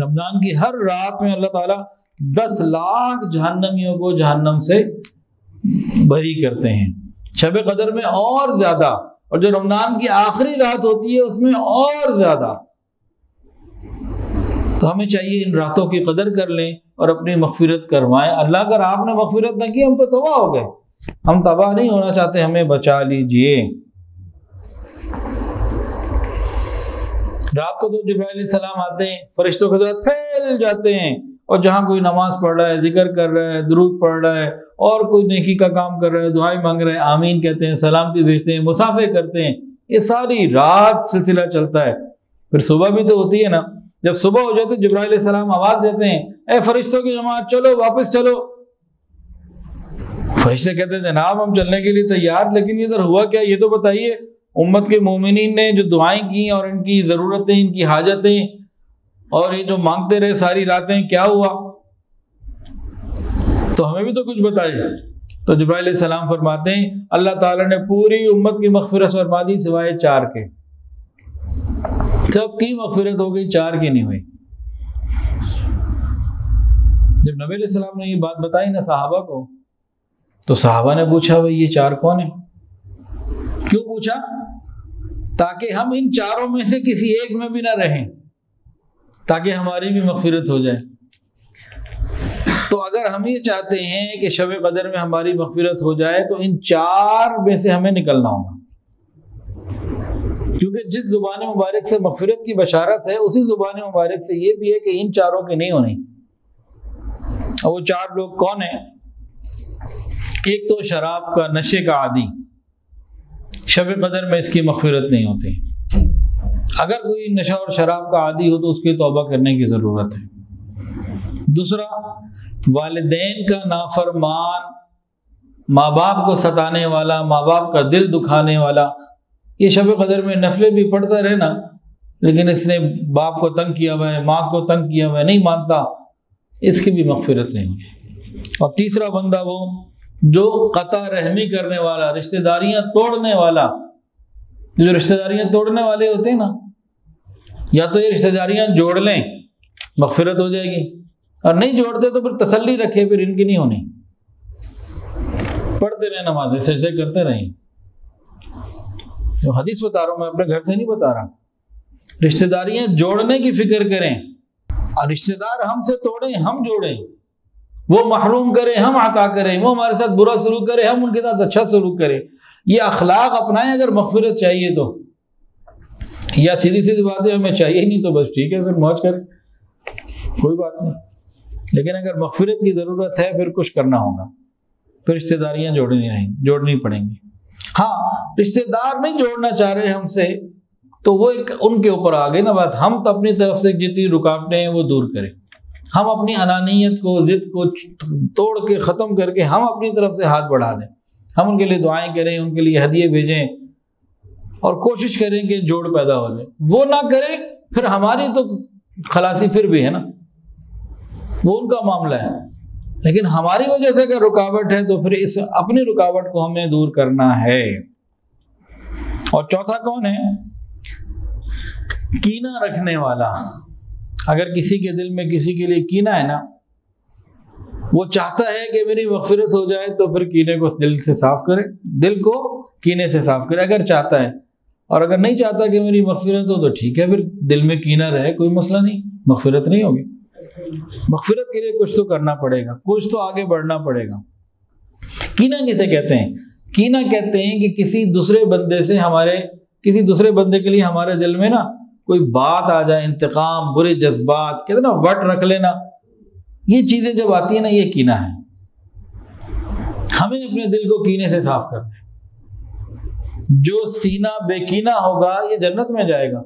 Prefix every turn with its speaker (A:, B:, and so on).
A: رمضان کی ہر رات میں اللہ تعالیٰ 10 لاکھ جہنمیوں کو جہنم سے بری کرتے ہیں، شب قدر میں اور زیادہ، اور جو رمضان کی آخری رات ہوتی ہے اس میں اور زیادہ۔ تو ہمیں چاہیے ان راتوں کی قدر کر لیں اور اپنی مغفرت کروائیں۔ اللہ اگر آپ نے مغفرت نہ کی ہم تو تباہ ہو گئے، ہم تباہ نہیں ہونا چاہتے، ہمیں بچا لیجئے۔ رات کو تو جبرائیل علیہ السلام آتے ہیں، فرشتوں کے ساتھ پھیل جاتے ہیں، اور جہاں کوئی نماز پڑھ رہا ہے، ذکر کر رہا ہے، درود پڑھ رہا ہے، اور کوئی نیکی کا کام کر رہا ہے، دعائیں مانگ رہے ہیں، آمین کہتے ہیں، سلامتی بھیجتے ہیں، مصافحے کرتے ہیں، یہ ساری رات سلسلہ چلتا ہے۔ پھر صبح بھی تو ہوتی ہے نا، جب صبح ہو جاتے جبرائیل علیہ السلام آواز دیتے ہیں، اے فرشتوں کی جماعت چلو واپس چلو۔ فرشتے کہتے ہیں جناب ہم چلنے کے لیے تیار، لیکن ادھر ہوا کیا یہ تو بتائیے۔ امت کے مومنین نے جو دعائیں کی اور ان کی ضرورتیں، ان کی حاجتیں، اور یہ جو مانگتے رہے ساری راتیں، کیا ہوا؟ تو ہمیں بھی تو کچھ بتائیے۔ تو جبرائیل علیہ السلام فرماتے ہیں اللہ تعالیٰ نے پوری امت کی مغفرت فرما دی سوائے 4 کے، سب کی مغفرت ہو گئی، 4 کی نہیں ہوئی۔ جب نبی علیہ السلام نے یہ بات بتائی نا صحابہ کو، تو صحابہ نے پوچھا بھئی یہ 4 کون ہیں؟ کیوں پوچھا؟ تاکہ ہم ان 4 میں سے کسی ایک میں بھی نہ رہیں، تاکہ ہماری بھی مغفرت ہو جائے۔ تو اگر ہم یہ چاہتے ہیں کہ شب قدر میں ہماری مغفرت ہو جائے تو ان 4 میں سے ہمیں نکلنا ہوگا، کیونکہ جس زبان مبارک سے مغفرت کی بشارت ہے اسی زبان مبارک سے یہ بھی ہے کہ ان 4 کی نہیں ہونی۔ اور وہ 4 لوگ کون ہیں؟ ایک تو شراب کا نشے کا عادی، شب قدر میں اس کی مغفرت نہیں ہوتی۔ اگر کوئی نشہ اور شراب کا عادی ہو تو اس کی توبہ کرنے کی ضرورت ہے۔ دوسرا، والدین کا نافرمان، ماں باپ کو ستانے والا، ماں باپ کا دل دکھانے والا، یہ شب قدر میں نفلیں بھی پڑھتا رہے نا، لیکن اس نے باپ کو تنگ کیا ہوا ہے، ماں کو تنگ کیا ہوا ہے، نہیں مانتا، اس کی بھی مغفرت نہیں ہوتی۔ اور تیسرا بندہ وہ جو قطع رحمی کرنے والا، رشتہ داریاں توڑنے والا۔ جو رشتہ داریاں توڑنے والے ہوتے ہیں نا، یا تو یہ رشتہ داریاں جوڑ لیں مغفرت ہو جائے گی، اور نہیں جوڑتے تو پھر تسلی رکھے، پھر ان کی نہیں ہونی، پڑھتے رہیں نمازیں، سجدے کرتے رہیں۔ جو حدیث بتا رہا ہوں میں اپنے گھر سے نہیں بتا رہا، رشتہ داریاں جوڑنے کی فکر کریں، اور رشتہ دار ہم سے توڑیں ہم جوڑیں، وہ محروم کریں ہم عطا کریں، وہ ہمارے ساتھ برا سلوک کریں ہم ان کے ساتھ اچھا سلوک کریں۔ یہ اخلاق اپنائیں اگر مغفرت چاہیے تو، یا سیدھی سیدھی باتیں ہمیں چاہیے ہی نہیں تو بس ٹھیک ہے، پھر موج کریں، کوئی بات نہیں۔ لیکن اگر مغفرت کی ضرورت ہے پھر کچھ کرنا ہوگا، پھر رشتہ داریاں جوڑنی پڑیں گی۔ ہاں، رشتہ دار نہیں جوڑنا چاہ رہے ہم سے تو وہ ایک ان کے اوپر آ گئی نا بات، ہم تو اپنی طرف سے جتنی رکاوٹیں ہیں وہ دور کریں، ہم اپنی انانیت کو، ضد کو توڑ کے ختم کر کے ہم اپنی طرف سے ہاتھ بڑھا دیں، ہم ان کے لیے دعائیں کریں، ان کے لیے ہدیے بھیجیں، اور کوشش کریں کہ جوڑ پیدا ہو جائے۔ وہ نہ کریں پھر ہماری تو خلاصی پھر بھی ہے نا، وہ ان کا معاملہ ہے، لیکن ہماری وجہ سے اگر رکاوٹ ہے تو پھر اس اپنی رکاوٹ کو ہمیں دور کرنا ہے۔ اور چوتھا کون ہے؟ کینہ رکھنے والا۔ اگر کسی کے دل میں کسی کے لیے کینہ ہے نا، وہ چاہتا ہے کہ میری مغفرت ہو جائے تو پھر کینے کو دل سے صاف کرے، دل کو کینے سے صاف کرے اگر چاہتا ہے، اور اگر نہیں چاہتا کہ میری مغفرت ہو تو ٹھیک ہے، پھر دل میں کینہ رہے، کوئی مسئلہ نہیں، مغفرت نہیں ہوگی۔ مغفرت کے لیے کچھ تو کرنا پڑے گا، کچھ تو آگے بڑھنا پڑے گا۔ کینہ کسے کہتے ہیں؟ کینہ کہتے ہیں کہ کسی دوسرے بندے کے لیے ہمارے دل میں نا کوئی بات آ جائے، انتقام، برے جذبات، کہتے ہیں نا وٹ رکھ لینا، یہ چیزیں جب آتی ہیں نا یہ کینہ ہے۔ ہمیں اپنے دل کو کینے سے صاف کرنا ہے۔ جو سینہ بے کینہ ہوگا یہ جنت میں جائے گا۔